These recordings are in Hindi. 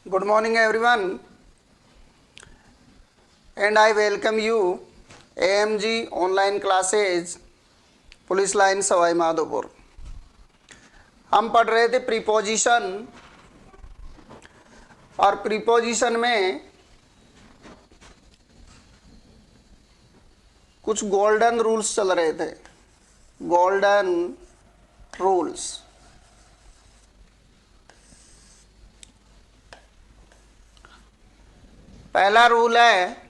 Good morning everyone, and I welcome you AMG online classes police line Sawai Madhopur. हम पढ़ रहे थे प्रीपोजिशन, और प्रीपोजिशन में कुछ गोल्डन रूल्स चल रहे थे। गोल्डन रूल्स, पहला रूल है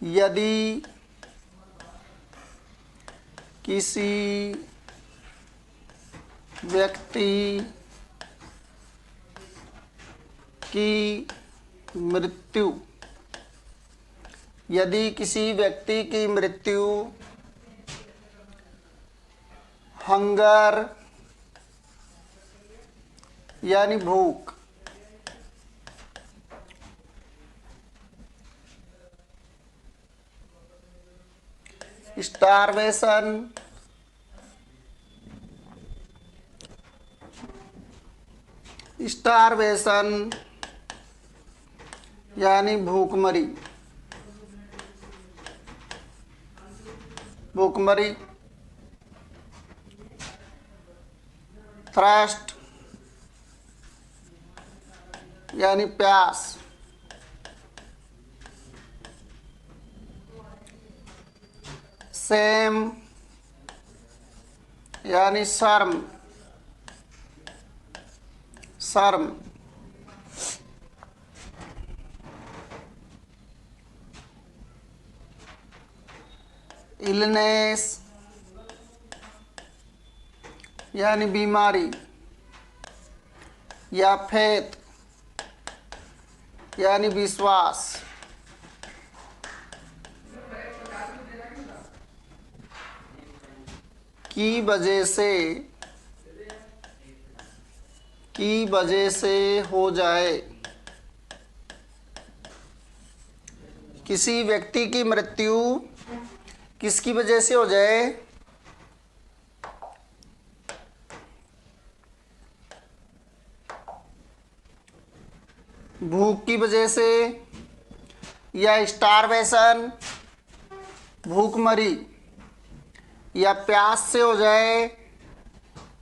यदि किसी व्यक्ति की मृत्यु हंगर यानी भूख, स्टारवेशन यानी भूखमरी, थ्रस्ट यानी प्यास, सेम यानी शर्म, इलनेस यानी बीमारी, या फेथ यानी विश्वास। की वजह से हो जाए, किसी व्यक्ति की मृत्यु किसकी वजह से हो जाए? भूख की वजह से, या स्टारवेशन भूखमरी, या प्यास से हो जाए,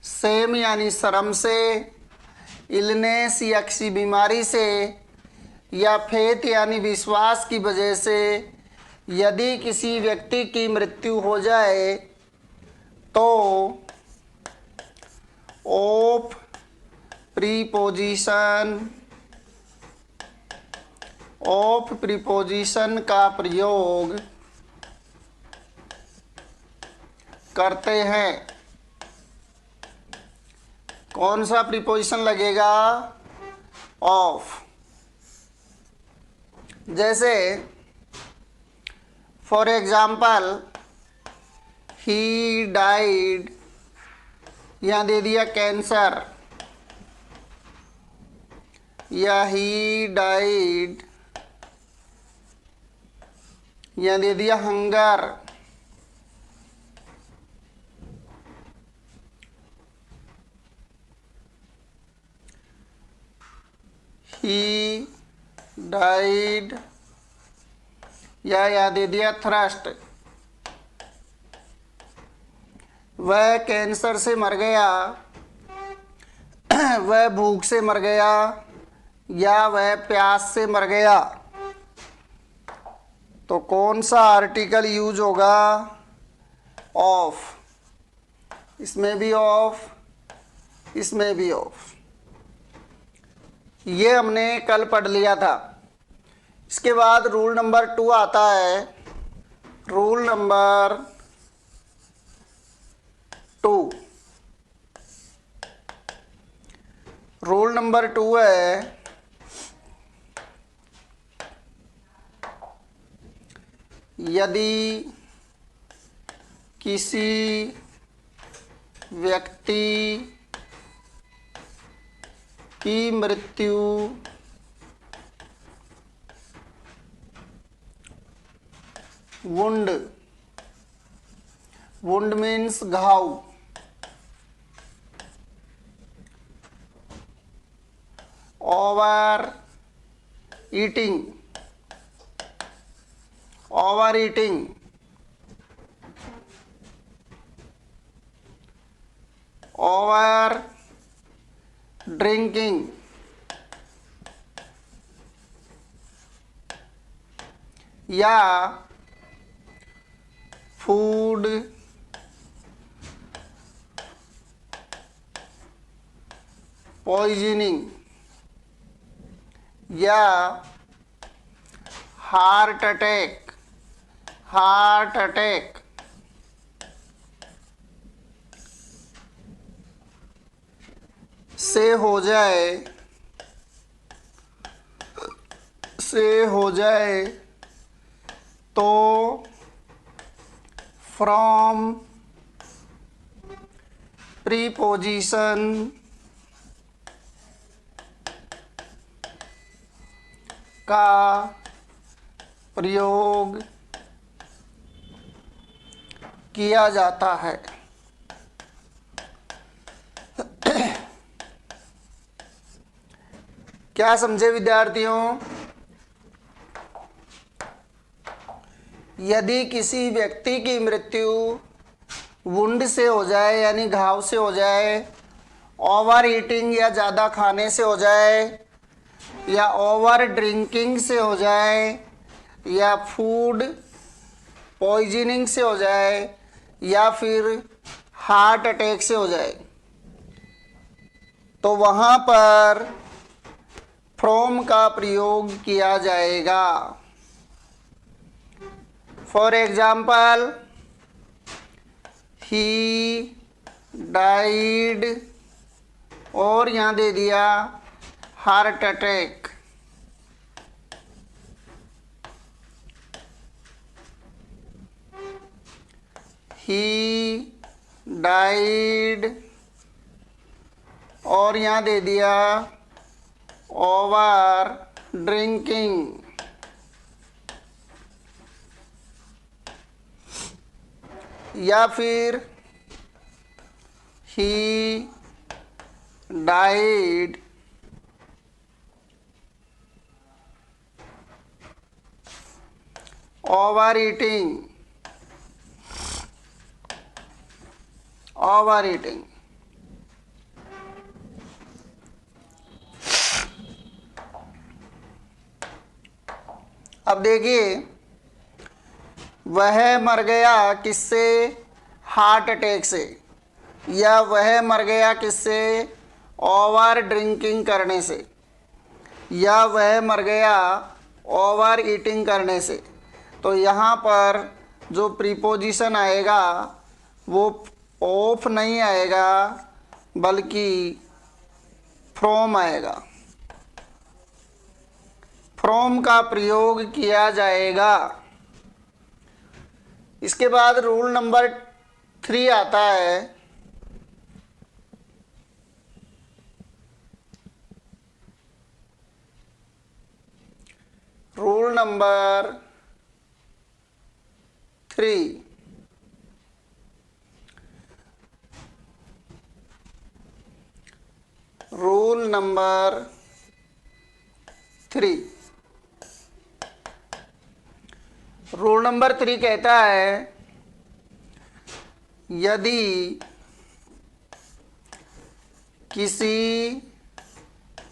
सेम यानी शर्म से, इलनेस या किसी बीमारी से, या फेथ यानी विश्वास की वजह से। यदि किसी व्यक्ति की मृत्यु हो जाए तो ऑफ प्रीपोजिशन का प्रयोग करते हैं। कौन सा प्रीपोजिशन लगेगा? ऑफ। जैसे फॉर एग्जाम्पल ही डाइड, यहाँ दे दिया कैंसर, या ही डाइड, यहाँ दे दिया हंगर। ही डाइड, या दे दिया थ्रस्ट, वह कैंसर से मर गया, वह भूख से मर गया, या वह प्यास से मर गया। तो कौन सा आर्टिकल यूज होगा? ऑफ। इसमें भी ऑफ, इसमें भी ऑफ। ये हमने कल पढ़ लिया था। इसके बाद रूल नंबर 2 आता है। रूल नंबर 2 है यदि किसी व्यक्ति की मृत्यु वुंड वुंड मीन्स घाव, over eating, over eating, over drinking, या फूड पॉइजनिंग, या हार्ट अटैक, हार्ट अटैक, से हो जाए तो फ्रॉम प्रीपोजिशन का प्रयोग किया जाता है। क्या समझे विद्यार्थियों? यदि किसी व्यक्ति की मृत्यु वुंड से हो जाए यानी घाव से हो जाए, ओवर ईटिंग या ज़्यादा खाने से हो जाए, या ओवर ड्रिंकिंग से हो जाए, या फूड पॉइजनिंग से हो जाए, या फिर हार्ट अटैक से हो जाए, तो वहाँ पर फ्रॉम का प्रयोग किया जाएगा। फॉर एग्जाम्पल, ही डाइड, और यहाँ दे दिया हार्ट अटैक। ही डाइड, और यहाँ दे दिया ओवर ड्रिंकिंग। या फिर he died over eating, over eating. अब देखिए, वह मर गया किससे? हार्ट अटैक से, या वह मर गया किससे? ओवर ड्रिंकिंग करने से, या वह मर गया ओवर ईटिंग करने से। तो यहाँ पर जो प्रीपोजिशन आएगा वो ऑफ नहीं आएगा बल्कि फ्रॉम आएगा। फ्रॉम का प्रयोग किया जाएगा। इसके बाद रूल नंबर 3 आता है। Rule number 3, rule number 3, rule number 3 कहता है, यदि किसी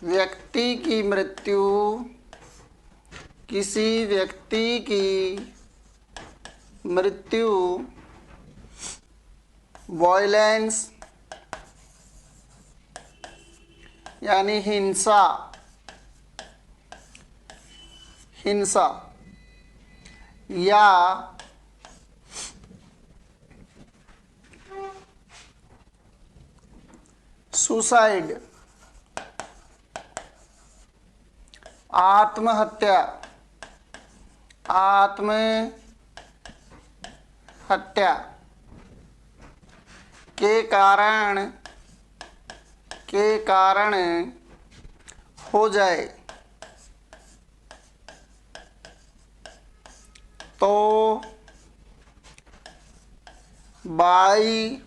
व्यक्ति की मृत्यु वॉयलेंस यानी हिंसा या सुसाइड, आत्महत्या के कारण हो जाए तो बाई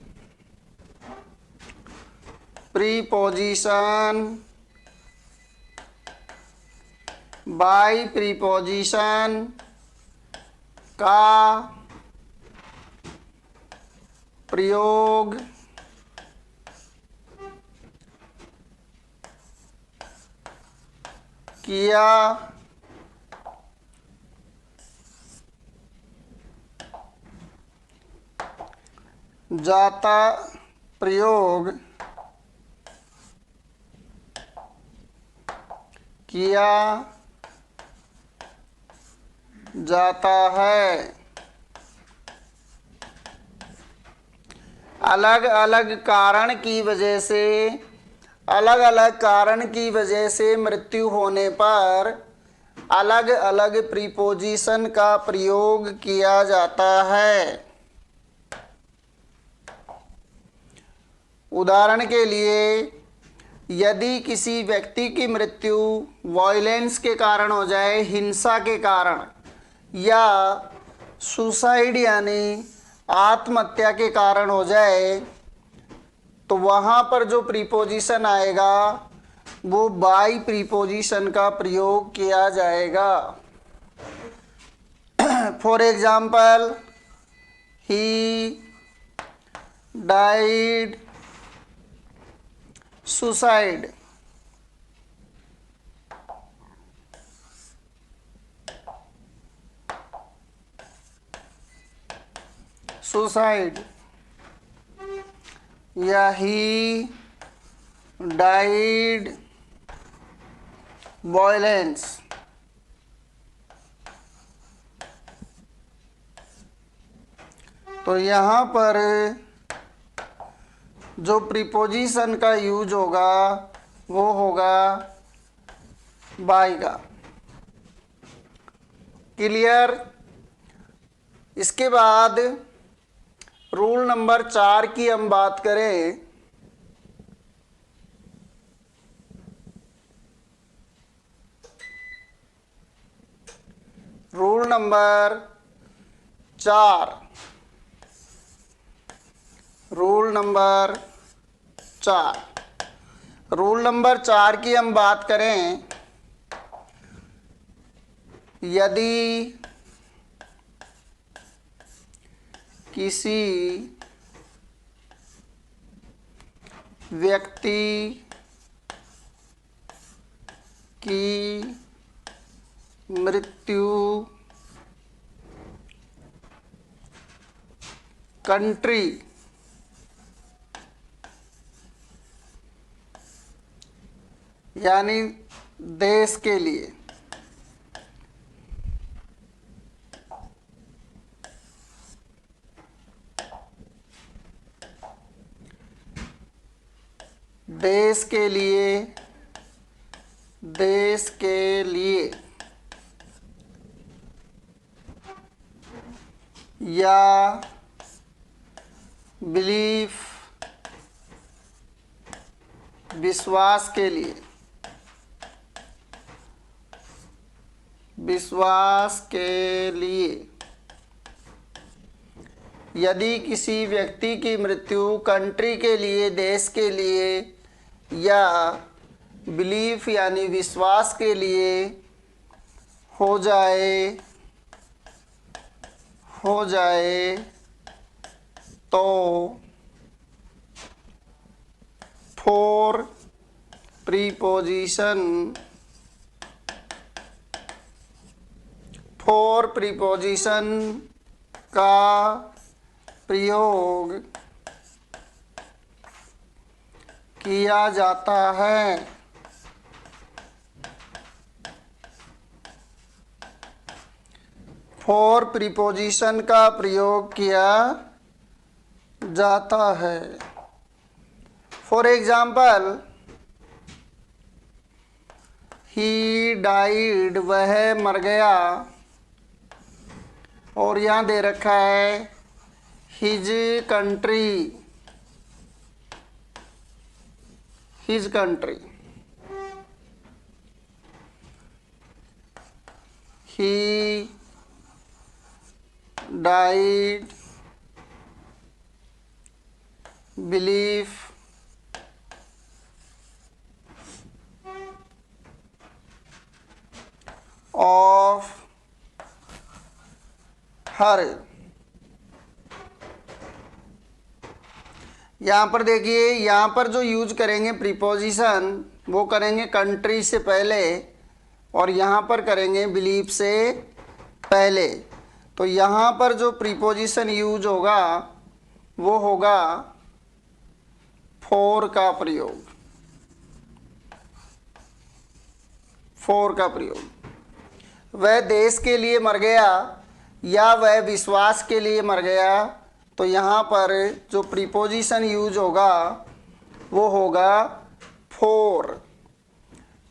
प्रीपोजिशन, बाई प्रीपोजिशन का प्रयोग किया जाता, प्रयोग किया जाता है। अलग अलग कारण की वजह से, अलग अलग कारण की वजह से मृत्यु होने पर अलग अलग प्रीपोजिशन का प्रयोग किया जाता है। उदाहरण के लिए, यदि किसी व्यक्ति की मृत्यु वायलेंस के कारण हो जाए, हिंसा के कारण, या सुसाइड यानी आत्महत्या के कारण हो जाए, तो वहाँ पर जो प्रीपोजिशन आएगा वो बाई प्रीपोजिशन का प्रयोग किया जाएगा। For example, he died suicide, suicide, या ही डाइड वायलेंस। तो यहाँ पर जो प्रीपोजिशन का यूज होगा वो होगा बाई का। क्लियर? इसके बाद रूल नंबर 4 की हम बात करें। Rule number 4, rule number 4, rule number 4 की हम बात करें। यदि किसी व्यक्ति की मृत्यु कंट्री यानी देश के लिए, देश के लिए, देश के लिए, या बिलीफ विश्वास के लिए, विश्वास के लिए, यदि किसी व्यक्ति की मृत्यु कंट्री के लिए, देश के लिए, या बिलीफ यानी विश्वास के लिए हो जाए तो फोर प्रीपोजिशन, फोर प्रीपोजिशन का प्रयोग किया जाता है। फोर प्रीपोजिशन का प्रयोग किया जाता है। फॉर एग्जाम्पल, ही डाइड, वह मर गया, और यहाँ दे रखा है his country, his country, he died belief of her. यहाँ पर देखिए, यहाँ पर जो यूज करेंगे प्रीपोजिशन वो करेंगे कंट्री से पहले और यहाँ पर करेंगे बिलीफ से पहले। तो यहाँ पर जो प्रीपोजिशन यूज होगा वो होगा फॉर का प्रयोग, फॉर का प्रयोग। वह देश के लिए मर गया या वह विश्वास के लिए मर गया, तो यहाँ पर जो प्रीपोजिशन यूज होगा वो होगा फॉर।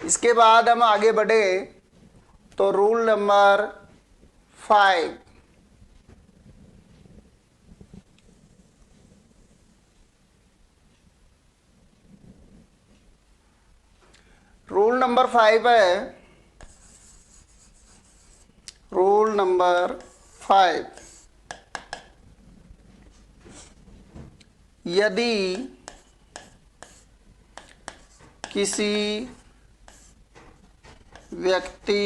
इसके बाद हम आगे बढ़े तो रूल नंबर 5। रूल नंबर 5 है, रूल नंबर 5, यदि किसी व्यक्ति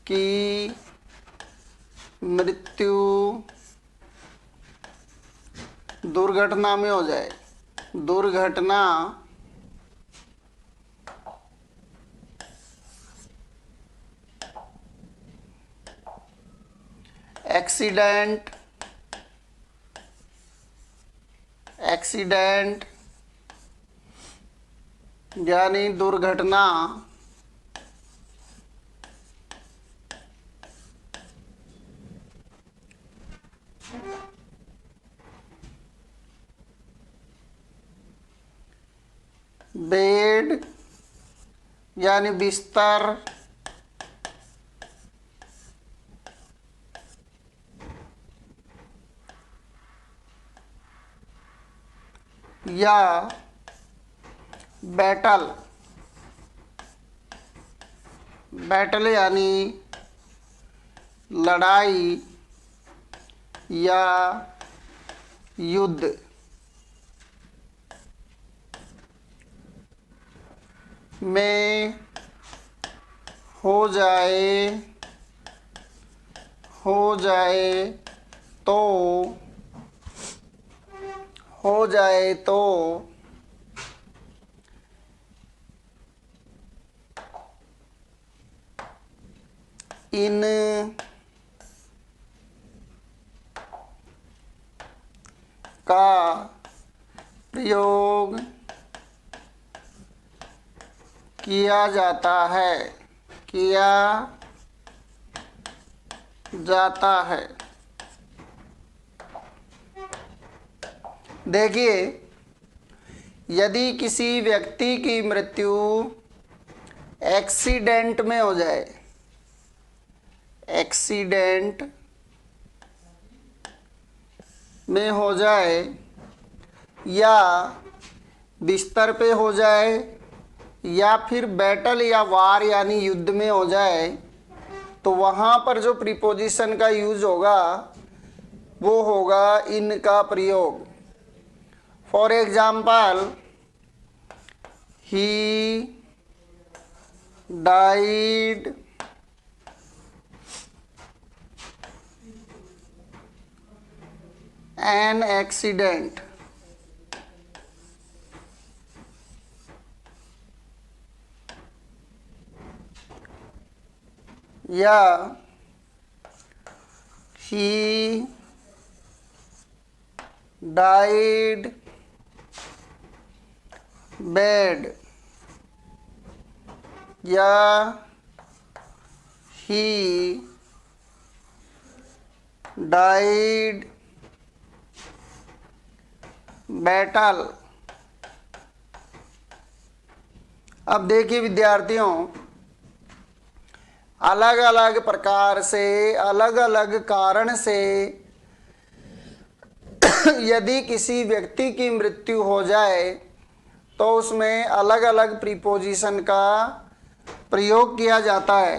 की मृत्यु दुर्घटना में हो जाए, दुर्घटना एक्सीडेंट, एक्सीडेंट यानी दुर्घटना बेड यानी बिस्तर, या बैटल, बैटल यानी लड़ाई या युद्ध में हो जाए तो इन का प्रयोग किया जाता है, किया जाता है। देखिए, यदि किसी व्यक्ति की मृत्यु एक्सीडेंट में हो जाए, एक्सीडेंट में हो जाए या बिस्तर पे हो जाए या फिर बैटल या वार यानी युद्ध में हो जाए, तो वहाँ पर जो प्रीपोजिशन का यूज होगा वो होगा इन का प्रयोग। For example, he died an accident, या he died bad, या he died battle। अब देखिए विद्यार्थियों, अलग अलग प्रकार से, अलग अलग कारण से यदि किसी व्यक्ति की मृत्यु हो जाए तो उसमें अलग अलग प्रीपोजिशन का प्रयोग किया जाता है।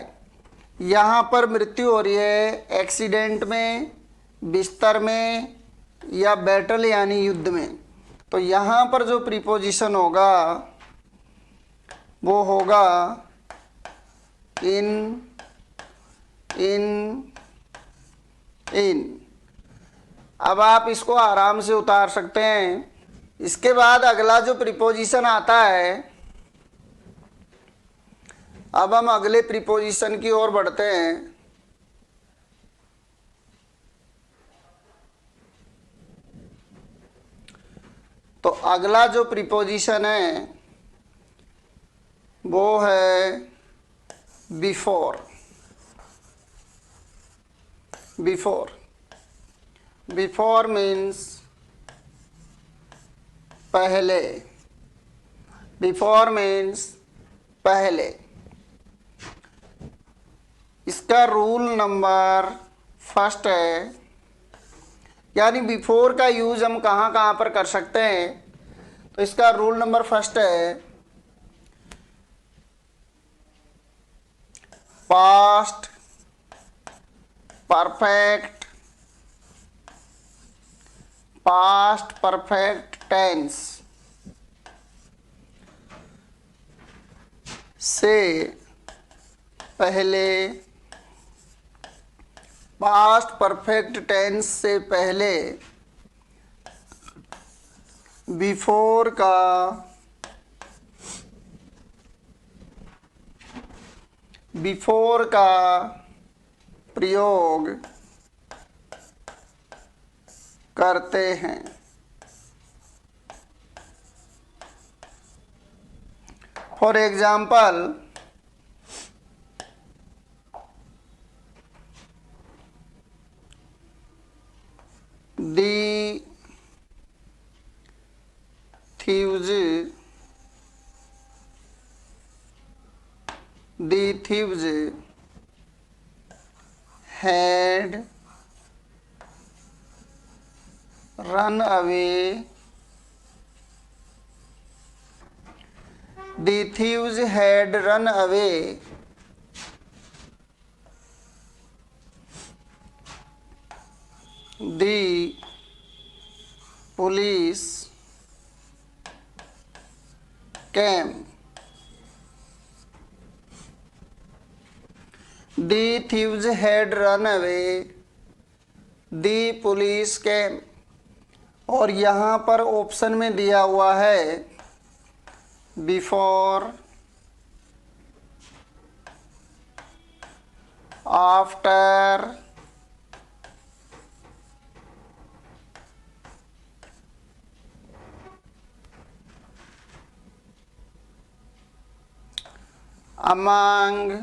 यहाँ पर मृत्यु हो रही है एक्सीडेंट में, बिस्तर में या बैटल यानी युद्ध में। तो यहाँ पर जो प्रीपोजिशन होगा वो होगा इन, इन, इन। अब आप इसको आराम से उतार सकते हैं। इसके बाद अगला जो प्रीपोजिशन आता है, अब हम अगले प्रीपोजिशन की ओर बढ़ते हैं। तो अगला जो प्रीपोजिशन है वो है बिफोर। बिफोर, बिफोर मीन्स पहले। बिफोर मीन्स पहले। इसका रूल नंबर फर्स्ट है, यानी बिफोर का यूज हम कहाँ कहाँ पर कर सकते हैं। तो इसका रूल नंबर फर्स्ट है past perfect, past perfect tense से पहले, पास्ट परफेक्ट टेंस से पहले बिफोर का प्रयोग करते हैं। For example, the thieves had run away. The thieves had run away the police came. The thieves had run away, the police came। और यहाँ पर ऑप्शन में दिया हुआ है बिफोर, आफ्टर, among,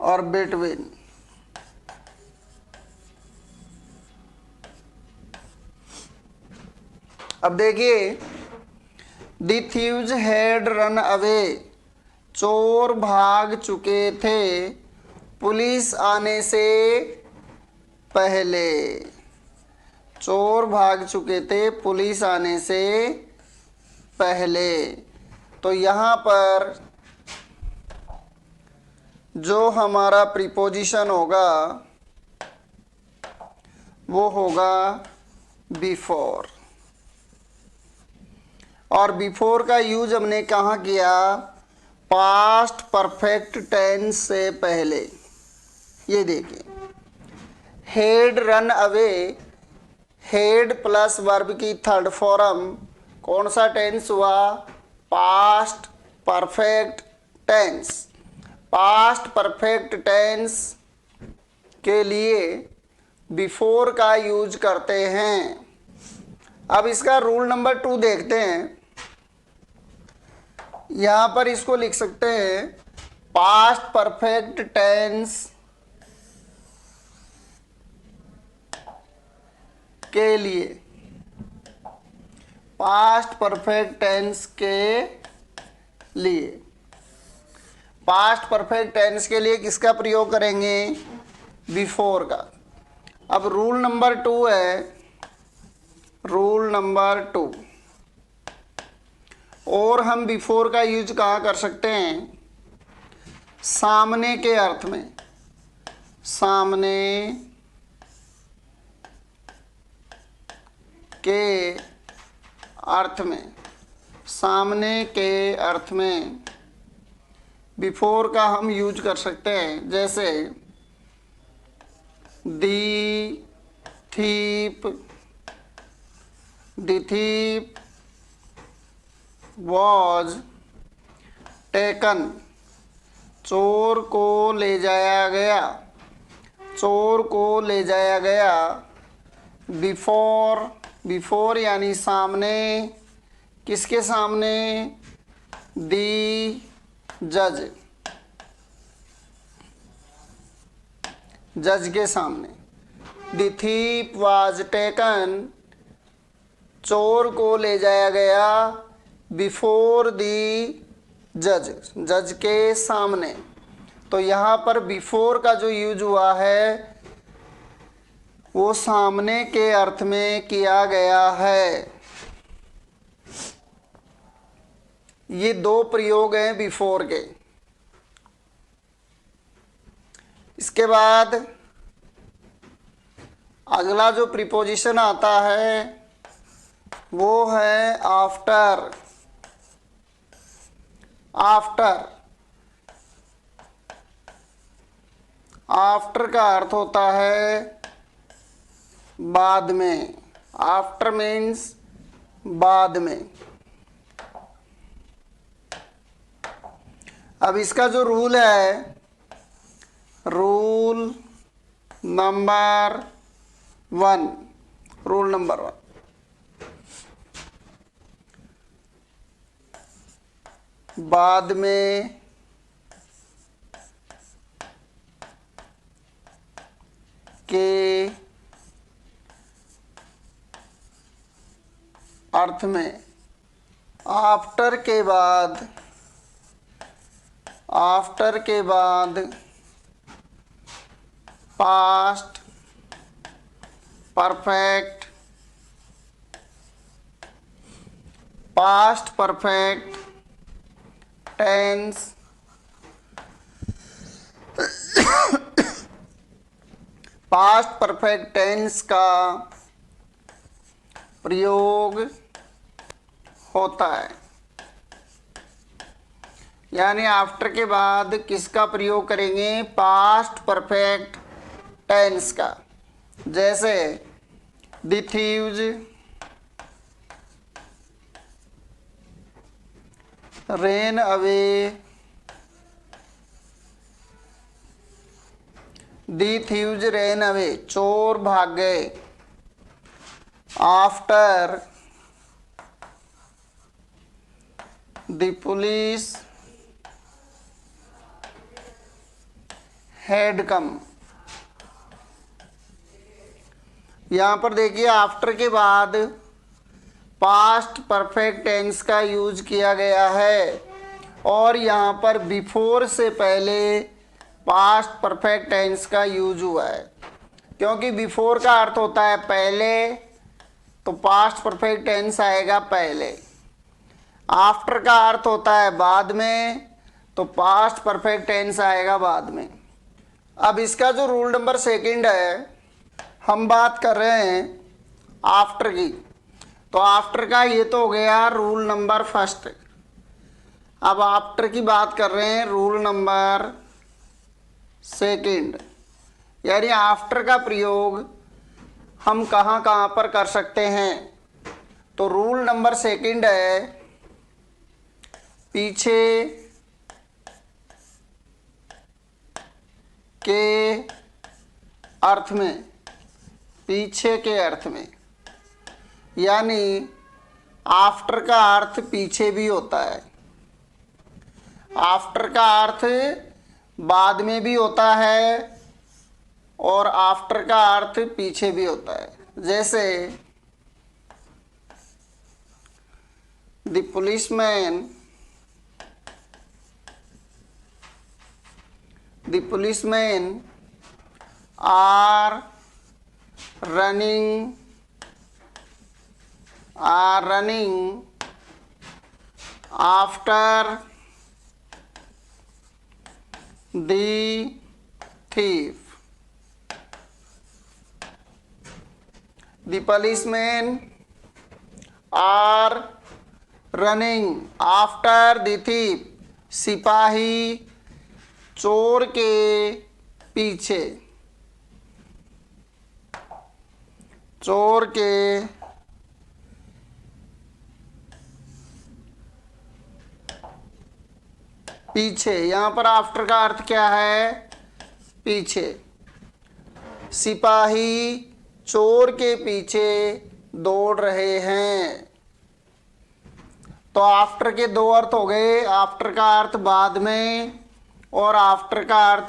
और बिटवीन। अब देखिए, the thieves had run away, चोर भाग चुके थे पुलिस आने से पहले। चोर भाग चुके थे पुलिस आने से पहले। तो यहाँ पर जो हमारा प्रीपोजिशन होगा वो होगा बिफोर। और बिफोर का यूज हमने कहाँ किया? पास्ट परफेक्ट टेंस से पहले। ये देखिए, had run away, had plus verb की थर्ड फॉर्म कौन सा टेंस हुआ? Past perfect tense. Past perfect tense के लिए बिफोर का यूज करते हैं। अब इसका रूल नंबर 2 देखते हैं। यहां पर इसको लिख सकते हैं पास्ट परफेक्ट टेंस के लिए। पास्ट परफेक्ट टेंस के लिए, पास्ट परफेक्ट टेंस के लिए किसका प्रयोग करेंगे? बिफोर का। अब रूल नंबर 2 है, रूल नंबर 2। और हम बिफोर का यूज कहाँ कर सकते हैं? सामने के अर्थ में। सामने के अर्थ में, सामने के अर्थ में बिफोर का हम यूज कर सकते हैं। जैसे the thief, the thief was taken, चोर को ले जाया गया, चोर को ले जाया गया। बिफोर, बिफोर यानी सामने, किसके सामने? दी जज, जज के सामने। द थीप वाज टेकन, चोर को ले जाया गया। बिफोर दी जज, जज के सामने। तो यहाँ पर बिफोर का जो यूज हुआ है वो सामने के अर्थ में किया गया है। ये दो प्रयोग हैं बिफोर के। इसके बाद अगला जो प्रीपोजिशन आता है वो है आफ्टर। आफ्टर, आफ्टर का अर्थ होता है बाद में। आफ्टर मीन्स बाद में। अब इसका जो रूल है, रूल नंबर 1, रूल नंबर 1, बाद में के अर्थ में आफ्टर के बाद, आफ्टर के बाद past perfect, past perfect tense, past perfect tense का प्रयोग होता है। यानी आफ्टर के बाद किसका प्रयोग करेंगे? पास्ट परफेक्ट टेंस का। जैसे the thieves rain away, the thieves rain away, चोर भाग गए। After the police had come. यहाँ पर देखिए आफ्टर के बाद पास्ट परफेक्ट टेंस का यूज किया गया है और यहाँ पर बिफोर से पहले पास्ट परफेक्ट टेंस का यूज हुआ है। क्योंकि बिफोर का अर्थ होता है पहले, तो पास्ट परफेक्ट टेंस आएगा पहले। आफ्टर का अर्थ होता है बाद में, तो पास्ट परफेक्ट टेंस आएगा बाद में। अब इसका जो रूल नंबर 2 है, हम बात कर रहे हैं आफ्टर की, तो आफ्टर का ये तो हो गया रूल नंबर 1। अब आफ्टर की बात कर रहे हैं रूल नंबर 2। यानी आफ्टर का प्रयोग हम कहाँ कहाँ पर कर सकते हैं? तो रूल नंबर 2 है पीछे के अर्थ में, पीछे के अर्थ में। यानी आफ्टर का अर्थ पीछे भी होता है, आफ्टर का अर्थ बाद में भी होता है और आफ्टर का अर्थ पीछे भी होता है। जैसे the policeman, the policeman are running, after the thief। The policeman are running after the thief, सिपाही चोर के पीछे, चोर के पीछे। यहां पर आफ्टर का अर्थ क्या है? पीछे। सिपाही चोर के पीछे दौड़ रहे हैं। तो आफ्टर के दो अर्थ हो गए, आफ्टर का अर्थ बाद में और आफ्टर का अर्थ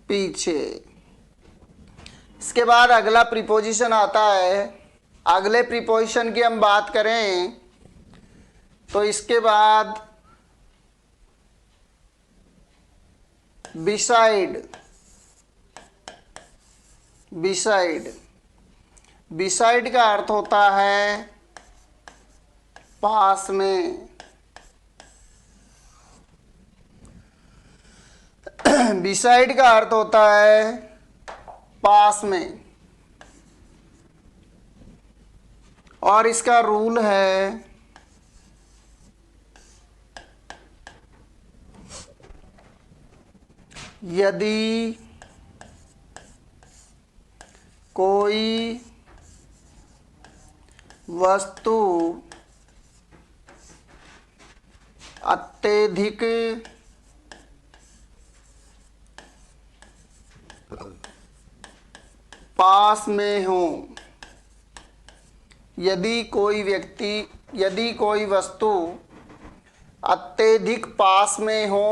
पीछे। इसके बाद अगला प्रीपोजिशन आता है। अगले प्रीपोजिशन की हम बात करें तो इसके बाद बिसाइड, बिसाइड, बिसाइड का अर्थ होता है पास में। बिसाइड का अर्थ होता है पास में। और इसका रूल है यदि कोई वस्तु अत्यधिक पास में हो, यदि कोई वस्तु अत्यधिक पास में हो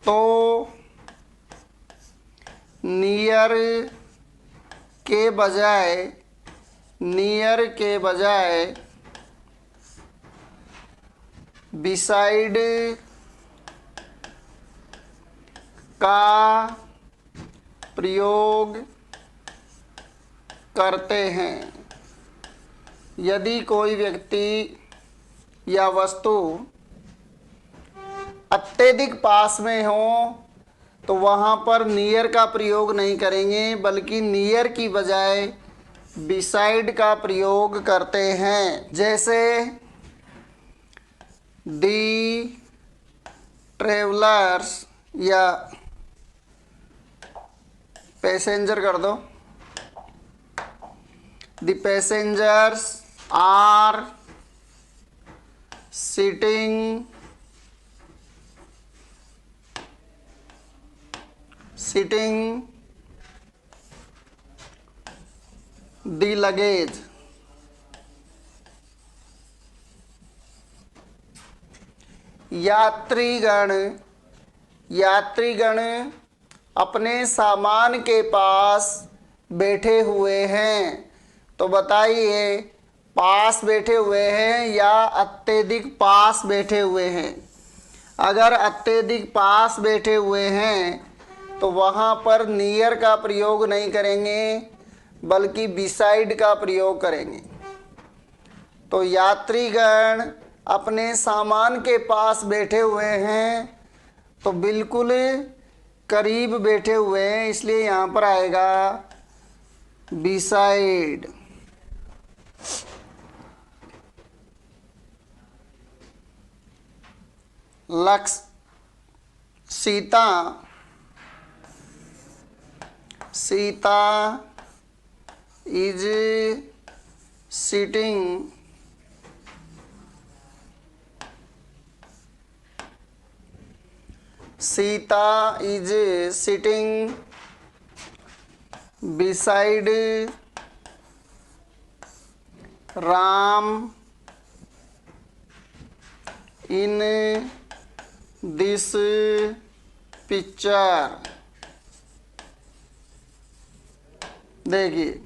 तो नियर के बजाय बिसाइड का प्रयोग करते हैं। यदि कोई व्यक्ति या वस्तु अत्यधिक पास में हो तो वहाँ पर नियर का प्रयोग नहीं करेंगे, बल्कि नियर की बजाय बिसाइड का प्रयोग करते हैं। जैसे दी ट्रेवलर्स या पैसेंजर कर दो, the passengers are sitting the luggage. यात्रीगण अपने सामान के पास बैठे हुए हैं। तो बताइए, पास बैठे हुए हैं या अत्यधिक पास बैठे हुए हैं? अगर अत्यधिक पास बैठे हुए हैं तो वहाँ पर नियर का प्रयोग नहीं करेंगे, बल्कि बिसाइड का प्रयोग करेंगे। तो यात्रीगण अपने सामान के पास बैठे हुए हैं, तो बिल्कुल करीब बैठे हुए हैं, इसलिए यहाँ पर आएगा beside. Sita is sitting beside Ram in this picture। देखिए,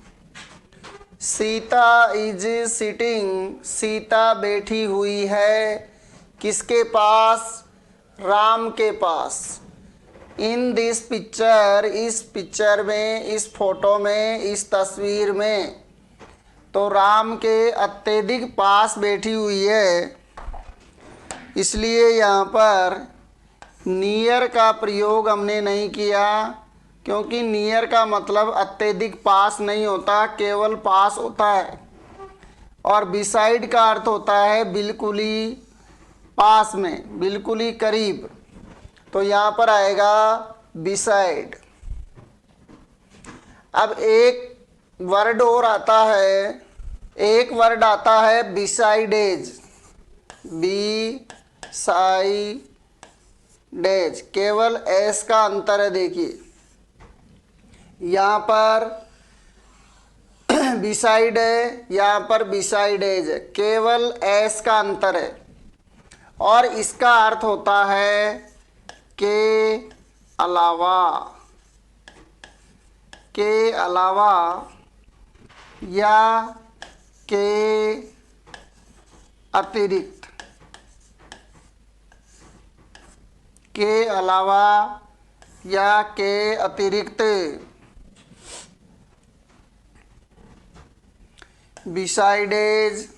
सीता इज सिटिंग, सीता बैठी हुई है किसके पास? राम के पास। इन दिस पिक्चर, इस पिक्चर में, इस फोटो में, इस तस्वीर में। तो राम के अत्यधिक पास बैठी हुई है, इसलिए यहाँ पर नियर का प्रयोग हमने नहीं किया, क्योंकि नियर का मतलब अत्यधिक पास नहीं होता, केवल पास होता है। और बिसाइड का अर्थ होता है बिल्कुल ही पास में, बिल्कुल ही करीब। तो यहाँ पर आएगा बिसाइड। अब एक वर्ड और आता है, एक वर्ड आता है बिसाइडेज। बी साइडेज, केवल एस का अंतर है। देखिए यहाँ पर बिसाइड है, यहाँ पर बिसाइडेज है, केवल एस का अंतर है। और इसका अर्थ होता है के अलावा, के अलावा या के अतिरिक्त, के अलावा या के अतिरिक्त। बिसाइडेज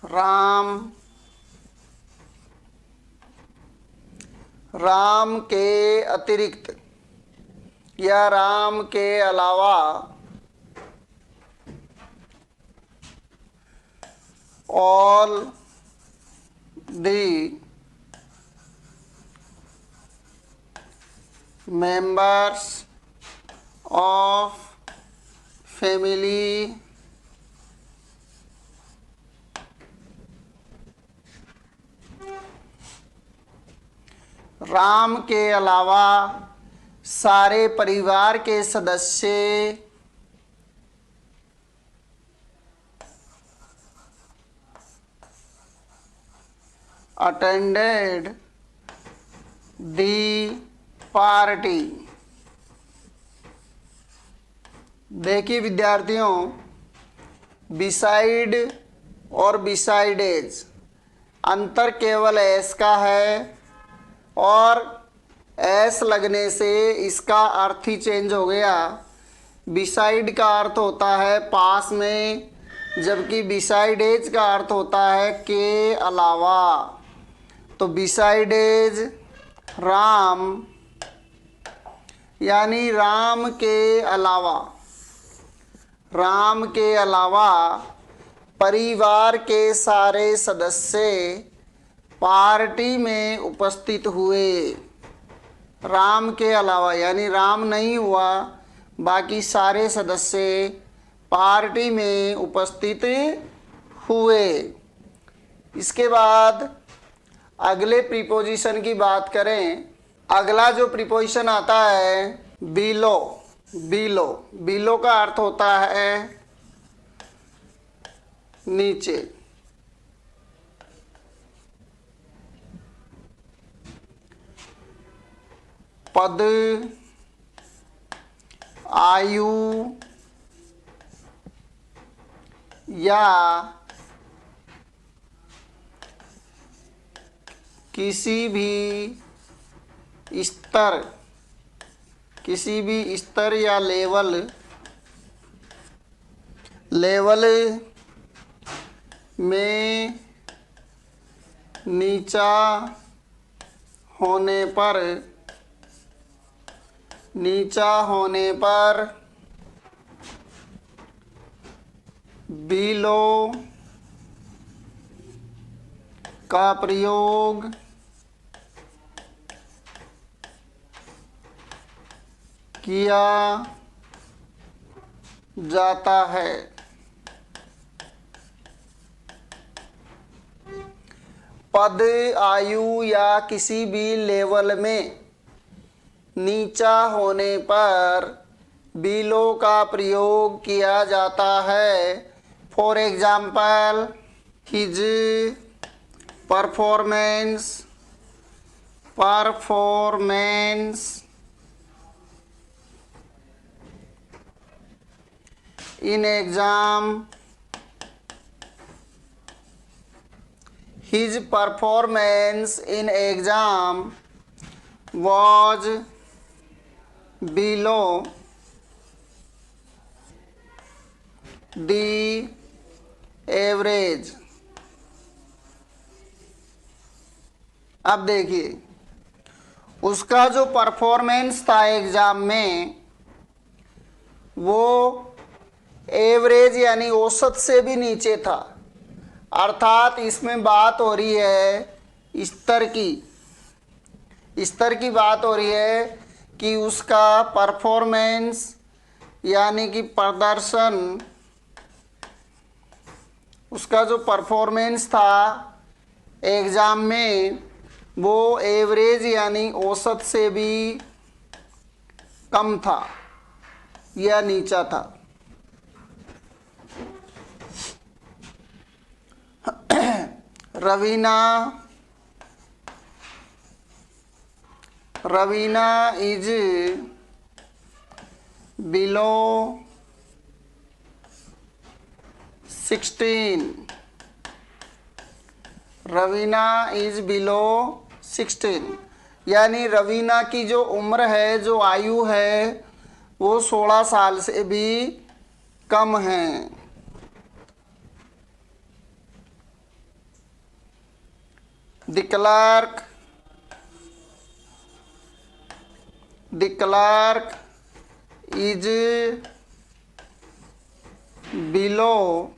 राम, राम के अतिरिक्त या राम के अलावा, all the members of family Ram के अलावा सारे परिवार के सदस्य attended the party। देखिए विद्यार्थियों, बिसाइड और बिसाइडेज अंतर केवल एस का है, और एस लगने से इसका अर्थ ही चेंज हो गया। बिसाइड का अर्थ होता है पास में, जबकि बिसाइडेज का अर्थ होता है के अलावा। तो बिसाइडेज राम यानी राम के अलावा, राम के अलावा परिवार के सारे सदस्य पार्टी में उपस्थित हुए। राम के अलावा यानी राम नहीं हुआ, बाकी सारे सदस्य पार्टी में उपस्थित हुए। इसके बाद अगले प्रीपोजिशन की बात करें। अगला जो प्रीपोजिशन आता है बिलो। बिलो, बिलो का अर्थ होता है नीचे। पद, आयु या किसी भी स्तर, किसी भी स्तर या लेवल, लेवल में नीचा होने पर, नीचा होने पर बिलो का प्रयोग किया जाता है। पद, आयु या किसी भी लेवल में नीचा होने पर बिलो का प्रयोग किया जाता है। For example, his performance, performance in exam, his performance in exam was below the average। अब देखिए, उसका जो परफॉर्मेंस था एग्ज़ाम में वो एवरेज यानी औसत से भी नीचे था। अर्थात इसमें बात हो रही है स्तर की बात हो रही है कि उसका परफॉर्मेंस यानी कि प्रदर्शन, उसका जो परफॉर्मेंस था एग्ज़ाम में वो एवरेज यानी औसत से भी कम था या नीचा था। Raveena is below 16। Raveena is below 16 यानी रवीना की जो उम्र है, जो आयु है, वो 16 साल से भी कम है। The clerk is below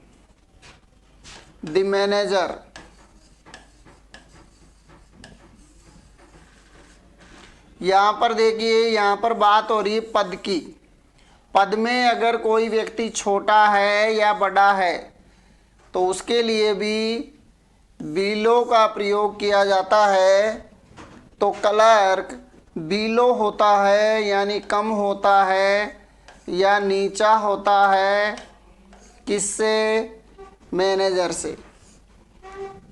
the manager। यहाँ पर देखिए, यहाँ पर बात हो रही है पद की। पद में अगर कोई व्यक्ति छोटा है या बड़ा है तो उसके लिए भी बिलो का प्रयोग किया जाता है। तो क्लर्क बिलो होता है यानी कम होता है या नीचा होता है, किससे? मैनेजर से।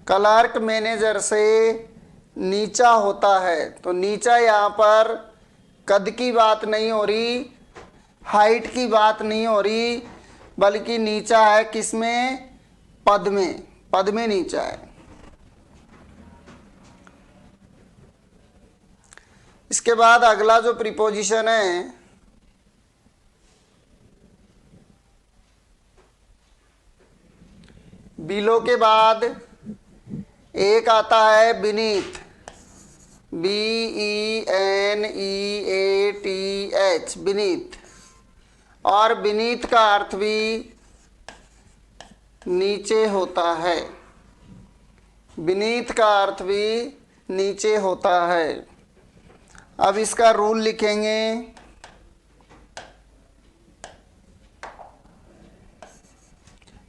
क्लर्क मैनेजर से नीचा होता है। तो नीचा यहाँ पर कद की बात नहीं हो रही, हाइट की बात नहीं हो रही, बल्कि नीचा है किसमें? पद में। पद में नीचा है। इसके बाद अगला जो प्रीपोजिशन है बिलो के बाद एक आता है बीनीथ, BENEATH, बीनीथ। और बीनीथ का अर्थ भी नीचे होता है। बीनीथ का अर्थ भी नीचे होता है। अब इसका रूल लिखेंगे।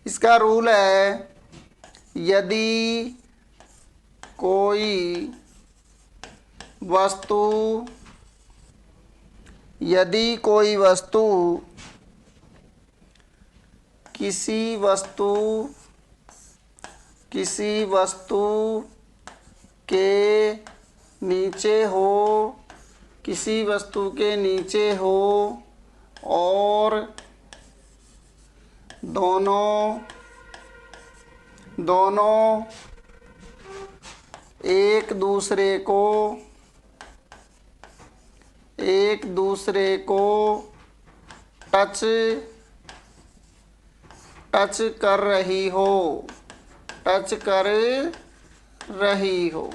इसका रूल है, यदि कोई वस्तु किसी वस्तु के नीचे हो और दोनों एक दूसरे को टच कर रही हो।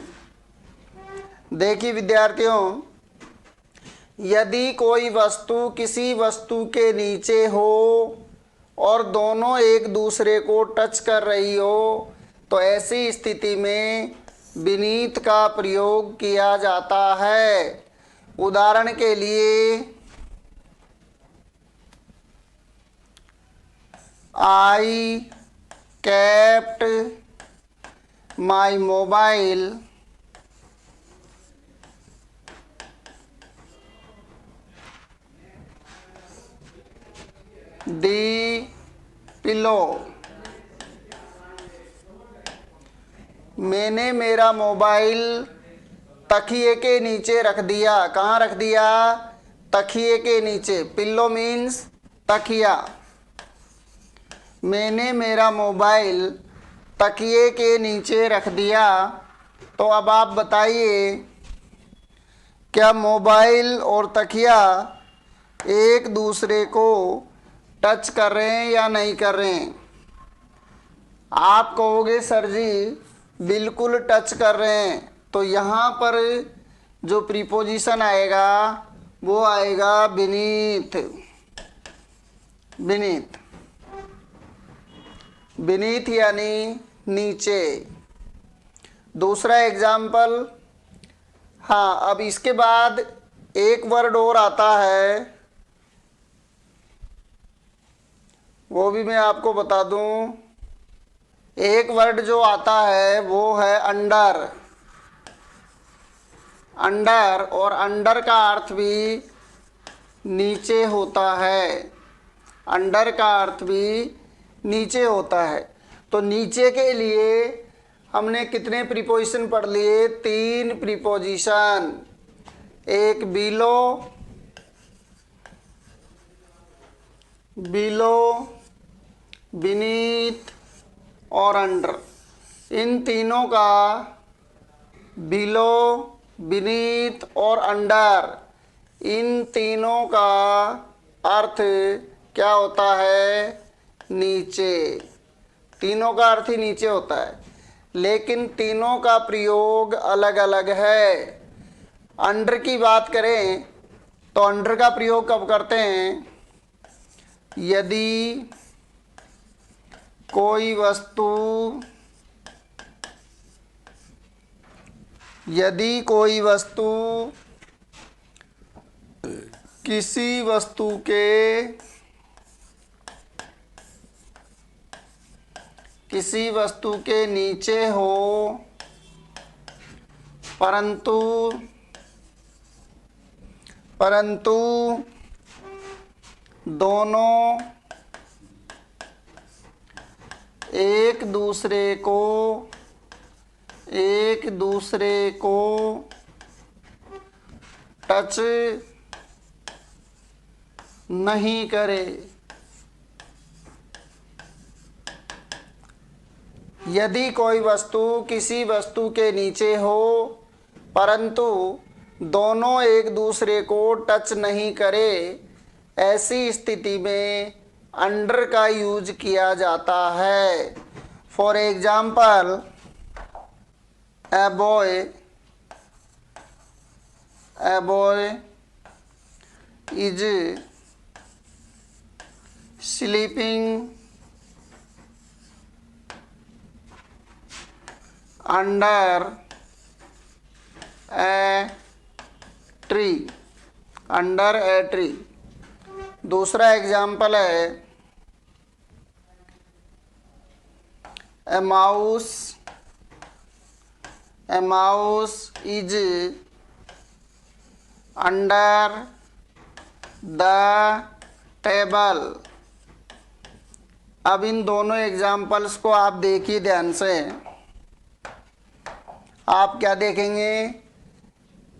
देखिए विद्यार्थियों, यदि कोई वस्तु किसी वस्तु के नीचे हो और दोनों एक दूसरे को टच कर रही हो तो ऐसी स्थिति में बीनीथ का प्रयोग किया जाता है। उदाहरण के लिए, आई kept my mobile the pillow। मैंने मेरा मोबाइल तकिए के नीचे रख दिया। कहाँ रख दिया? तकिए के नीचे। पिल्लो मीन्स तकिया। मैंने मेरा मोबाइल तकिए के नीचे रख दिया। तो अब आप बताइए, क्या मोबाइल और तकिया एक दूसरे को टच कर रहे हैं या नहीं कर रहे हैं? आप कहोगे सर जी बिल्कुल टच कर रहे हैं। तो यहाँ पर जो प्रीपोजिशन आएगा वो आएगा बीनीथ। बीनीथ, बीनीथ यानी नीचे। दूसरा एग्जाम्पल, हाँ, अब इसके बाद एक वर्ड और आता है, वो भी मैं आपको बता दूं। एक वर्ड जो आता है वो है अंडर। अंडर, और अंडर का अर्थ भी नीचे होता है। अंडर का अर्थ भी नीचे होता है। तो नीचे के लिए हमने कितने प्रीपोजिशन पढ़ लिए? 3 प्रीपोजिशन। एक बिलो, बिलो, बीनीथ और अंडर। इन तीनों का, बिलो, बीनीथ और अंडर, इन तीनों का अर्थ क्या होता है? नीचे। तीनों का अर्थ ही नीचे होता है, लेकिन तीनों का प्रयोग अलग अलग है। अंडर की बात करें तो अंडर का प्रयोग कब करते हैं? यदि कोई वस्तु, यदि कोई वस्तु किसी वस्तु के, किसी वस्तु के नीचे हो, परंतु दोनों एक दूसरे को टच नहीं करे। यदि कोई वस्तु किसी वस्तु के नीचे हो परंतु दोनों एक दूसरे को टच नहीं करे, ऐसी स्थिति में अंडर का यूज किया जाता है। For example, a boy is sleeping under a tree। Under a tree. दूसरा एग्जाम्पल है, a mouse is under the table। अब इन दोनों एग्जाम्पल्स को आप देखिए ध्यान से। आप क्या देखेंगे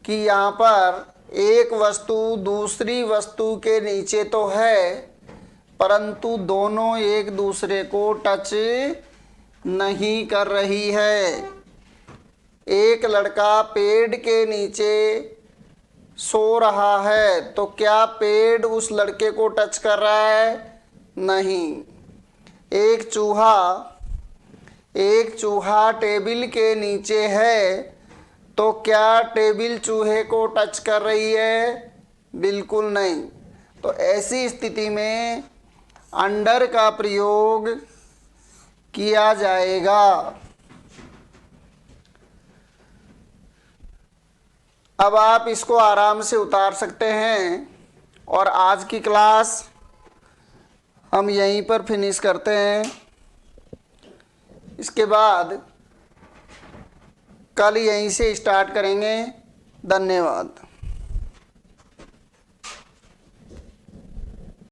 कि यहाँ पर एक वस्तु दूसरी वस्तु के नीचे तो है परंतु दोनों एक दूसरे को टच नहीं कर रही है। एक लड़का पेड़ के नीचे सो रहा है तो क्या पेड़ उस लड़के को टच कर रहा है? नहीं। एक चूहा टेबल के नीचे है तो क्या टेबल चूहे को टच कर रही है? बिल्कुल नहीं। तो ऐसी स्थिति में अंडर का प्रयोग किया जाएगा। अब आप इसको आराम से उतार सकते हैं और आज की क्लास हम यहीं पर फिनिश करते हैं। इसके बाद कल यहीं से स्टार्ट करेंगे। धन्यवाद।